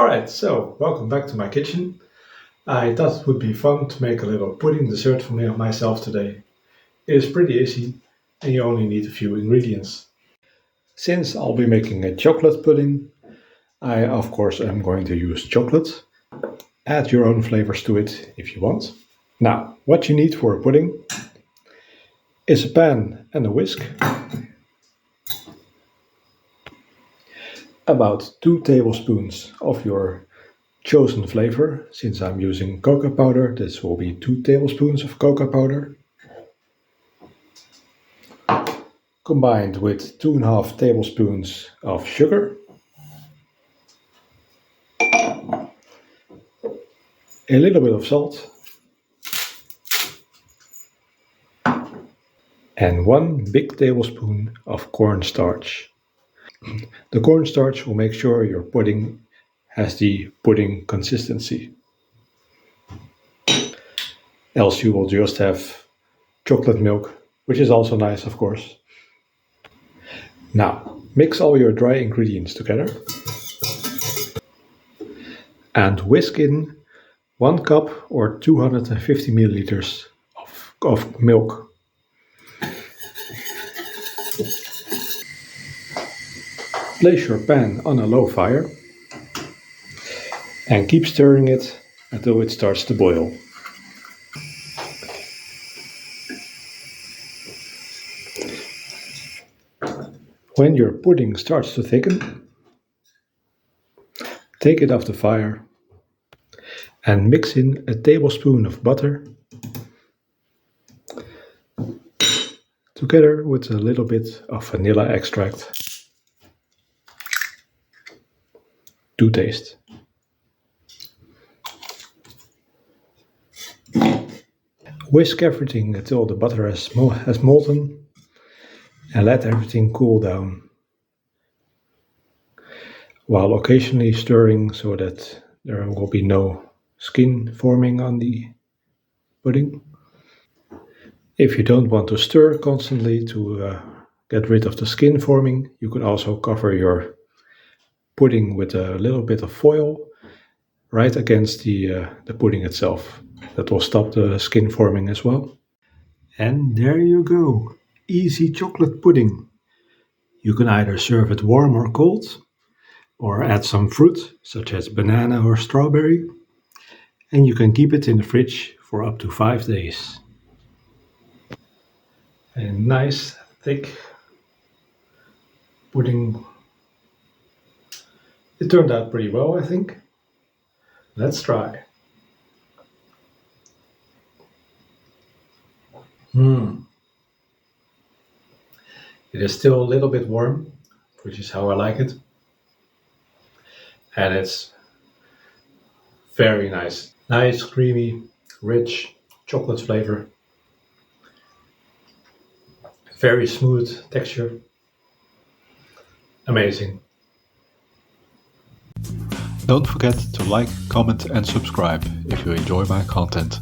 Alright, so welcome back to my kitchen. I thought it would be fun to make a little pudding dessert for myself today. It is pretty easy and you only need a few ingredients. Since I'll be making a chocolate pudding, I of course am going to use chocolate. Add your own flavors to it if you want. Now, what you need for a pudding is a pan and a whisk, about 2 tablespoons of your chosen flavor. Since I'm using cocoa powder, this will be 2 tablespoons of cocoa powder, combined with 2.5 tablespoons of sugar, a little bit of salt, and 1 big tablespoon of cornstarch. The cornstarch will make sure your pudding has the pudding consistency. Else you will just have chocolate milk, which is also nice, of course. Now, mix all your dry ingredients together and whisk in 1 cup or 250 milliliters of milk. Place your pan on a low fire and keep stirring it until it starts to boil. When your pudding starts to thicken, take it off the fire and mix in a tablespoon of butter together with a little bit of vanilla extract to taste. Whisk everything until the butter has molten and let everything cool down, while occasionally stirring so that there will be no skin forming on the pudding. If you don't want to stir constantly to get rid of the skin forming, you could also cover your pudding with a little bit of foil right against the pudding itself. That will stop the skin forming as well. And there you go, easy chocolate pudding. You can either serve it warm or cold, or add some fruit such as banana or strawberry, and you can keep it in the fridge for up to 5 days. A nice thick pudding. It turned out pretty well, I think. Let's try. It is still a little bit warm, which is how I like it. And it's very nice. Nice, creamy, rich chocolate flavor. Very smooth texture. Amazing. Don't forget to like, comment and subscribe if you enjoy my content.